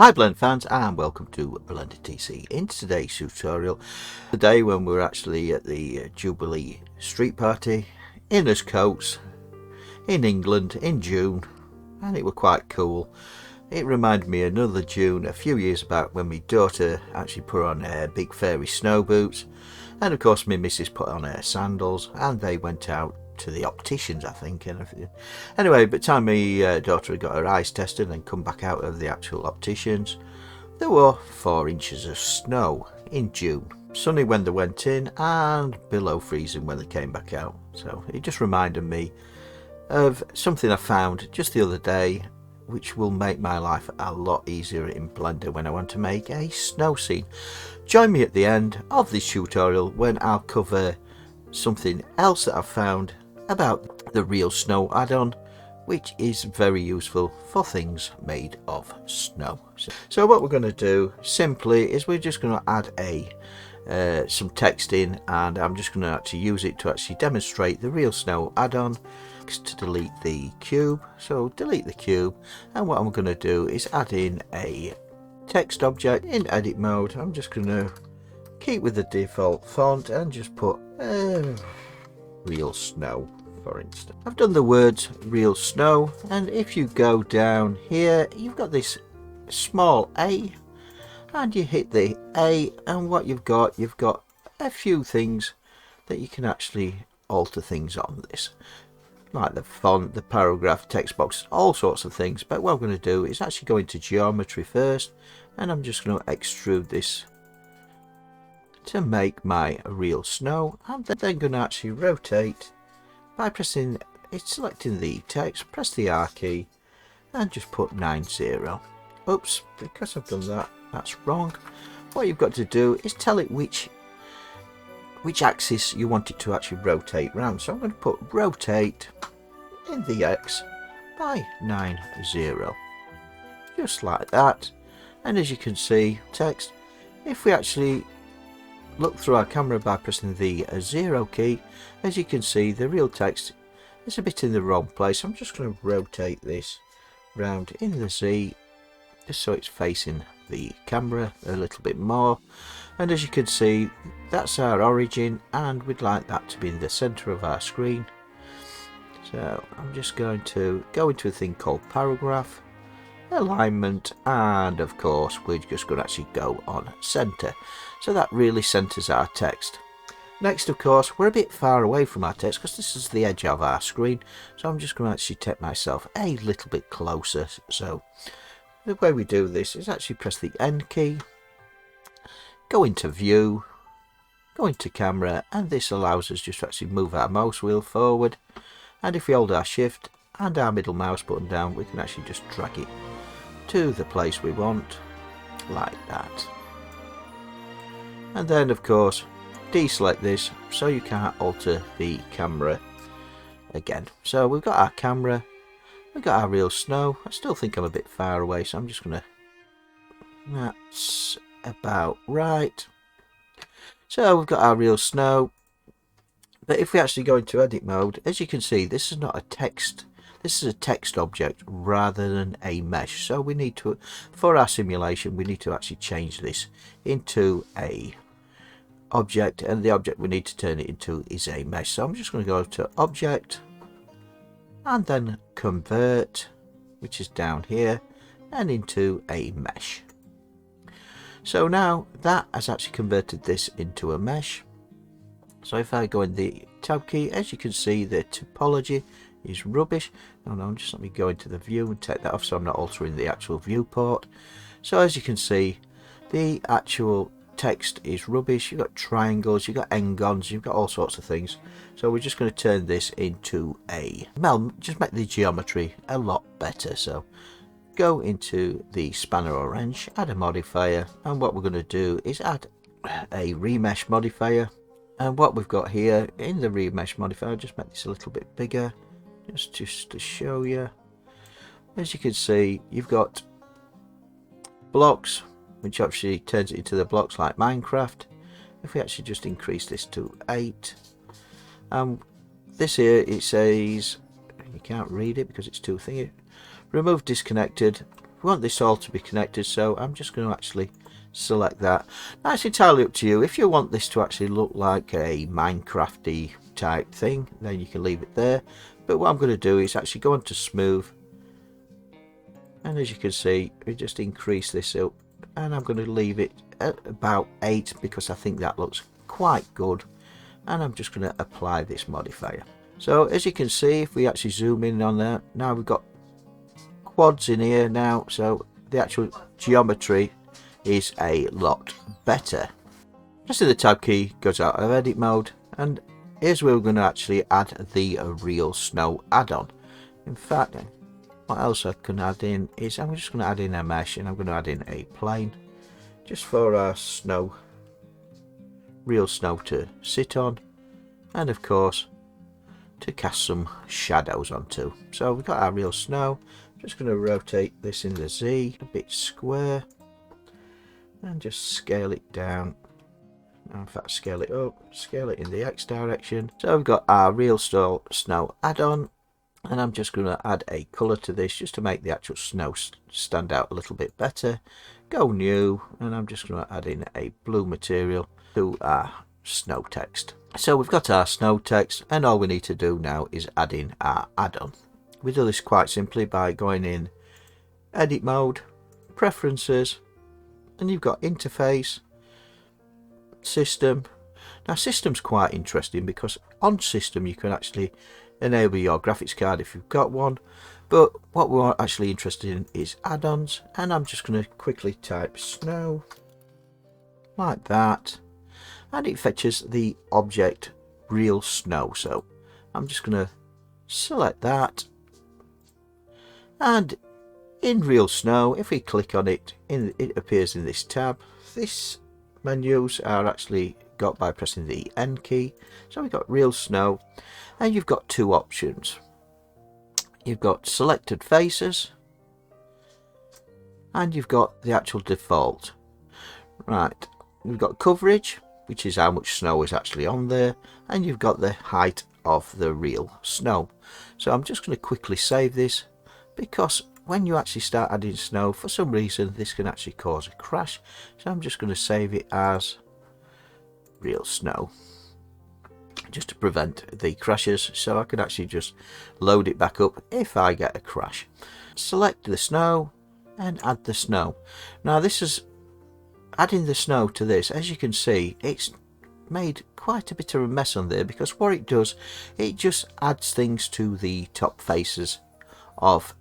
Hi Blend fans and welcome to Blended TC. In today's tutorial, the day when we were actually at the Jubilee street party in us coats in England in June, and it was quite cool. It reminded me of another June a few years back when my daughter actually put on her big fairy snow boots, and of course my missus put on her sandals, and they went out to the opticians, I think, and everything. Anyway, by the time my daughter had got her eyes tested and come back out of the actual opticians, there were 4 inches of snow in June. Sunny when they went in and below freezing when they came back out. So it just reminded me of something I found just the other day, which will make my life a lot easier in Blender when I want to make a snow scene. Join me at the end of this tutorial when I'll cover something else that I've found about the Real Snow add-on, which is very useful for things made of snow. So what we're going to do simply is we're just going to add some text in, and I'm just going to actually use it to actually demonstrate the Real Snow add-on. To delete the cube, so delete the cube, and what I'm going to do is add in a text object in edit mode. I'm just going to keep with the default font and just put Real Snow, for instance. I've done the words Real Snow, and if you go down here you've got this small a, and you hit the A, and what you've got a few things that you can actually alter things on this, like the font, the paragraph, text box, all sorts of things. But what I'm going to do is actually go into geometry first, and I'm just going to extrude this to make my Real Snow. I'm then going to actually rotate by selecting the text, press the R key and just put 90. Oops, because I've done that, that's wrong. What you've got to do is tell it which axis you want it to actually rotate round. So I'm going to put rotate in the X by 90, just like that. And as you can see, text, if we actually look through our camera by pressing the 0 key, as you can see the real text is a bit in the wrong place. I'm just going to rotate this round in the Z just so it's facing the camera a little bit more, and as you can see that's our origin, and we'd like that to be in the center of our screen. So I'm just going to go into a thing called paragraph, alignment, and of course we're just going to actually go on center, so that really centers our text. Next, of course, we're a bit far away from our text because this is the edge of our screen, so I'm just going to actually take myself a little bit closer. So the way we do this is actually press the N key, go into view, go into camera, and this allows us just to actually move our mouse wheel forward, and if we hold our shift and our middle mouse button down, we can actually just drag it to the place we want, like that. And then of course deselect this so you can't alter the camera again. So we've got our camera, we've got our Real Snow. I still think I'm a bit far away, so I'm just gonna, that's about right. So we've got our Real Snow, but if we actually go into edit mode, as you can see this is not a text, this is a text object rather than a mesh. So we need to, for our simulation, we need to actually change this into a object, and the object we need to turn it into is a mesh. So I'm just going to go to object and then convert, which is down here, and into a mesh. So now that has actually converted this into a mesh. So if I go in the tab key, as you can see the topology is rubbish. No, just let me go into the view and take that off so I'm not altering the actual viewport. So as you can see, the actual text is rubbish. You've got triangles, you've got n-gons, you've got all sorts of things. So we're just going to turn this into a, well, just make the geometry a lot better. So go into the spanner or wrench, add a modifier, and what we're going to do is add a remesh modifier. And what we've got here in the remesh modifier, just make this a little bit bigger just to show you. As you can see, you've got blocks, which actually turns it into the blocks like Minecraft. If we actually just increase this to 8, this here, it says, you can't read it because it's too thingy, remove disconnected, we want this all to be connected, so I'm just going to actually select that. Now it's entirely up to you. If you want this to actually look like a Minecrafty type thing, then you can leave it there. But what I'm going to do is actually go on to smooth, and as you can see, we just increase this up, and I'm going to leave it at about 8 because I think that looks quite good. And I'm just going to apply this modifier. So as you can see, if we actually zoom in on that, now we've got quads in here now, so the actual geometry is a lot better. Pressing the tab key goes out of edit mode, and here's where we're going to actually add the real snow add-on. In fact, what else I can add in is I'm just going to add in a mesh, and I'm going to add in a plane just for our snow, real snow to sit on, and of course to cast some shadows onto. So we've got our real snow. I'm just going to rotate this in the Z a bit square and just scale it down. In fact, scale it up, scale it in the X direction. So we've got our real snow add-on, and I'm just going to add a colour to this just to make the actual snow stand out a little bit better. Go new, and I'm just going to add in a blue material to our snow text. So we've got our snow text, and all we need to do now is add in our add-on. We do this quite simply by going in edit mode, preferences, and you've got interface, system. Now system's quite interesting because on system you can actually enable your graphics card if you've got one, but what we're actually interested in is add-ons, and I'm just going to quickly type snow like that, and it fetches the object real snow. So I'm just going to select that, and in real snow, if we click on it, it appears in this tab. This menus are actually got by pressing the N key. So we've got real snow, and you've got two options. You've got selected faces, and you've got the actual default. Right, we've got coverage, which is how much snow is actually on there, and you've got the height of the real snow. So I'm just going to quickly save this, because when you actually start adding snow, for some reason this can actually cause a crash. So I'm just going to save it as real snow just to prevent the crashes, so I can actually just load it back up if I get a crash. Select the snow and add the snow. Now this is adding the snow to this. As you can see, it's made quite a bit of a mess on there, because what it does, it just adds things to the top faces of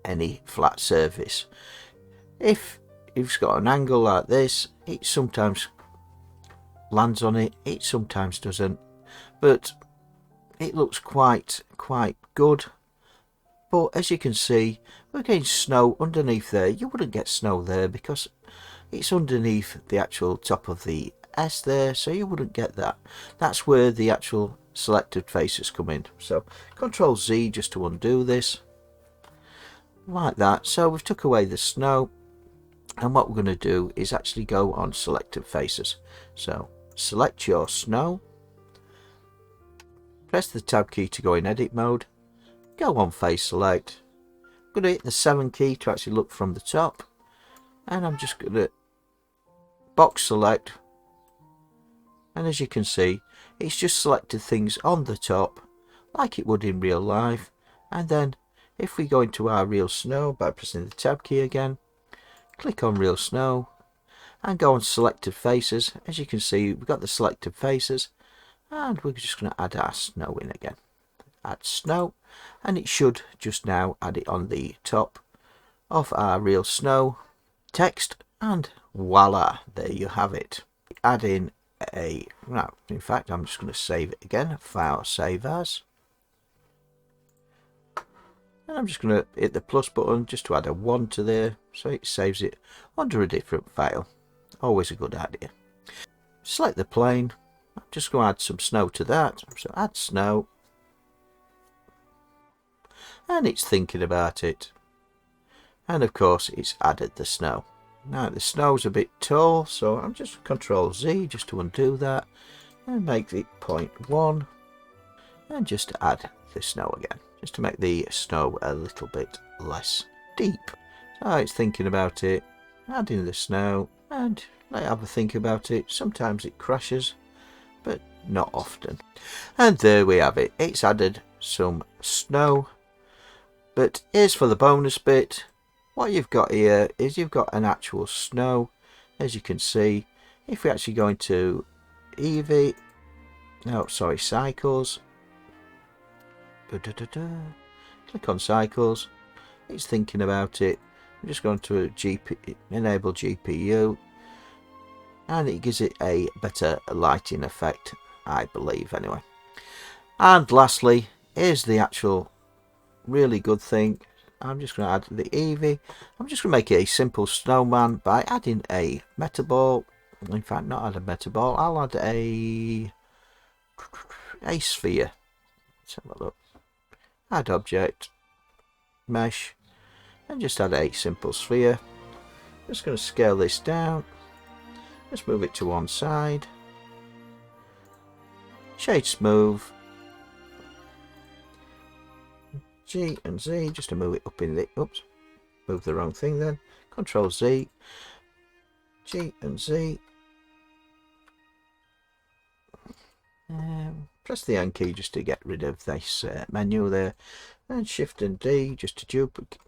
any flat surface. If you've got an angle like this, it sometimes lands on it, it sometimes doesn't, but it looks quite good. But as you can see, we're getting snow underneath there. You wouldn't get snow there because it's underneath the actual top of the S there, so you wouldn't get that. That's where the actual selected faces come in. So Control Z just to undo this like that. So we've took away the snow, and what we're going to do is actually go on selected faces. So select your snow, press the tab key to go in edit mode, go on face select. I'm going to hit the 7 key to actually look from the top, and I'm just going to box select, and as you can see, it's just selected things on the top like it would in real life. And then if we go into our real snow by pressing the tab key again, click on real snow and go on selected faces, as you can see we've got the selected faces, and we're just going to add our snow in again. Add snow, and it should just now add it on the top of our real snow text, and voila, there you have it. Add in a, no, in fact I'm just going to save it again, file save as, and I'm just going to hit the plus button just to add a 1 to there, so it saves it under a different file. Always a good idea. Select the plane. I'm just going to add some snow to that, so add snow, and it's thinking about it, and of course it's added the snow. Now the snow's a bit tall, so I'm just Control Z just to undo that and make it 0.1, and just add the snow again, just to make the snow a little bit less deep. So it's thinking about it, adding the snow, and let it have a think about it. Sometimes it crashes, but not often. And there we have it. It's added some snow. But here's for the bonus bit. What you've got here is you've got an actual snow. As you can see, if we actually go into Eevee, no, sorry, cycles. Click on cycles. It's thinking about it. I'm just going to enable GPU, and it gives it a better lighting effect, I believe, anyway. And lastly, here's the actual really good thing. I'm just going to add the Eevee. I'm just going to make it a simple snowman by adding a meta ball. In fact, not add a meta ball. I'll add a sphere. Let's have a look. Add object, mesh, and just add a simple sphere. Just going to scale this down. Let's move it to one side. Shade smooth. G and Z just to move it up in the, oops, move the wrong thing then. Control Z, G and Z. Press the N key just to get rid of this menu there, and Shift and D just to duplicate.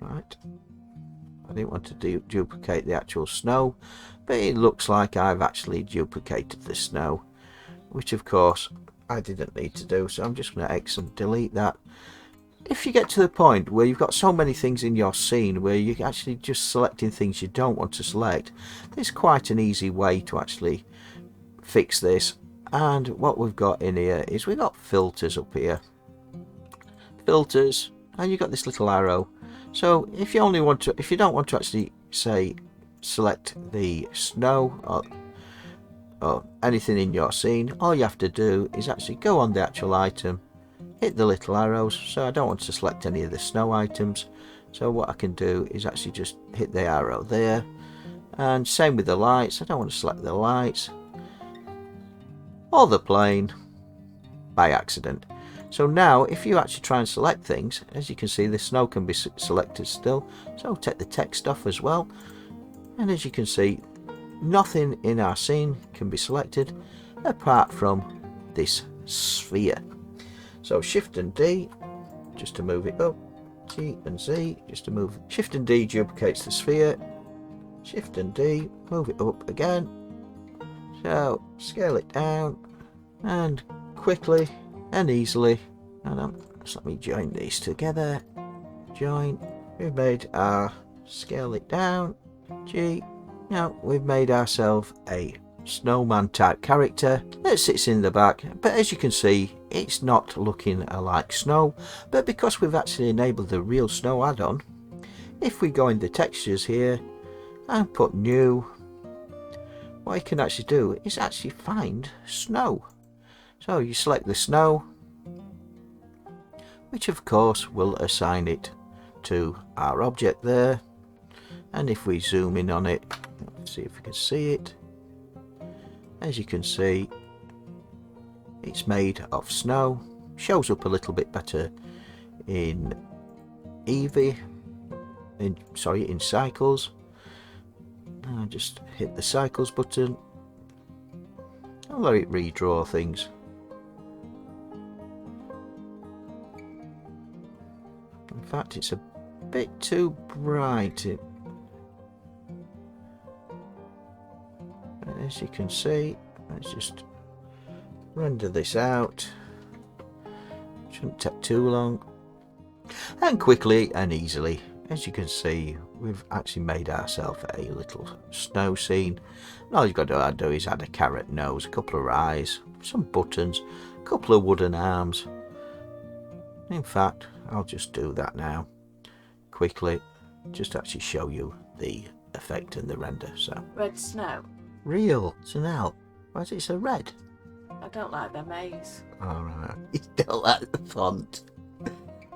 Right, I didn't want to duplicate the actual snow, but it looks like I've actually duplicated the snow, which of course I didn't need to do, so I'm just going to X and delete that. If you get to the point where you've got so many things in your scene where you're actually just selecting things you don't want to select, there's quite an easy way to actually fix this. And what we've got in here is we've got filters up here, filters, and you've got this little arrow. So if you only want to, if you don't want to actually say select the snow or anything in your scene, all you have to do is actually go on the actual item, hit the little arrows. So I don't want to select any of the snow items, so what I can do is actually just hit the arrow there. And same with the lights, I don't want to select the lights or the plane by accident. So now if you actually try and select things, as you can see, the snow can be selected still, so take the text off as well, and as you can see, nothing in our scene can be selected apart from this sphere. So Shift and D just to move it up, G and Z just to move. Shift and D duplicates the sphere, Shift and D move it up again. So scale it down and quickly and easily, and just let me join these together. Join. We've made our, scale it down, G. Now we've made ourselves a snowman type character that sits in the back, but as you can see, it's not looking like snow. But because we've actually enabled the real snow add-on, if we go in the textures here and put new, what you can actually do is actually find snow. So you select the snow, which of course will assign it to our object there. And if we zoom in on it, let's see if we can see it. As you can see, it's made of snow. Shows up a little bit better in Eevee, in cycles. I'll just hit the cycles button. I'll let it redraw things. In fact, it's a bit too bright. As you can see, let's just render this out. Shouldn't take too long. And quickly and easily, as you can see, we've actually made ourselves a little snow scene. And all you've got to do is add a carrot nose, a couple of eyes, some buttons, a couple of wooden arms. In fact, I'll just do that now quickly, just to actually show you the effect and the render. So Red snow. Real snow. Why is it so red? I don't like the maze. Alright, you don't like the font.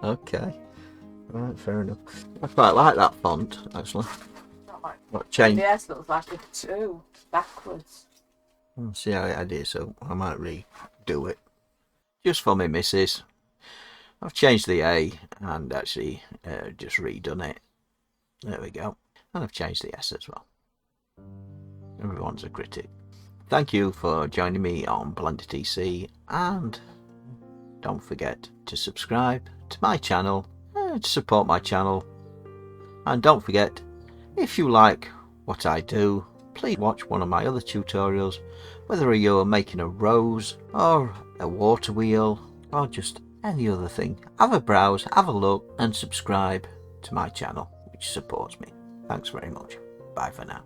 Okay, right, fair enough. I quite like that font actually. Not like What change? the S looks like a 2 backwards. I'll see how I did, so I might redo it. Just for me missus, I've changed the A and actually just redone it. There we go. And I've changed the S as well. Everyone's a critic. Thank you for joining me on Blender TC, and don't forget to subscribe to my channel to support my channel. And don't forget, if you like what I do, please watch one of my other tutorials, whether you're making a rose or a water wheel or just any other thing. Have a browse, have a look, and subscribe to my channel, which supports me. Thanks very much. Bye for now.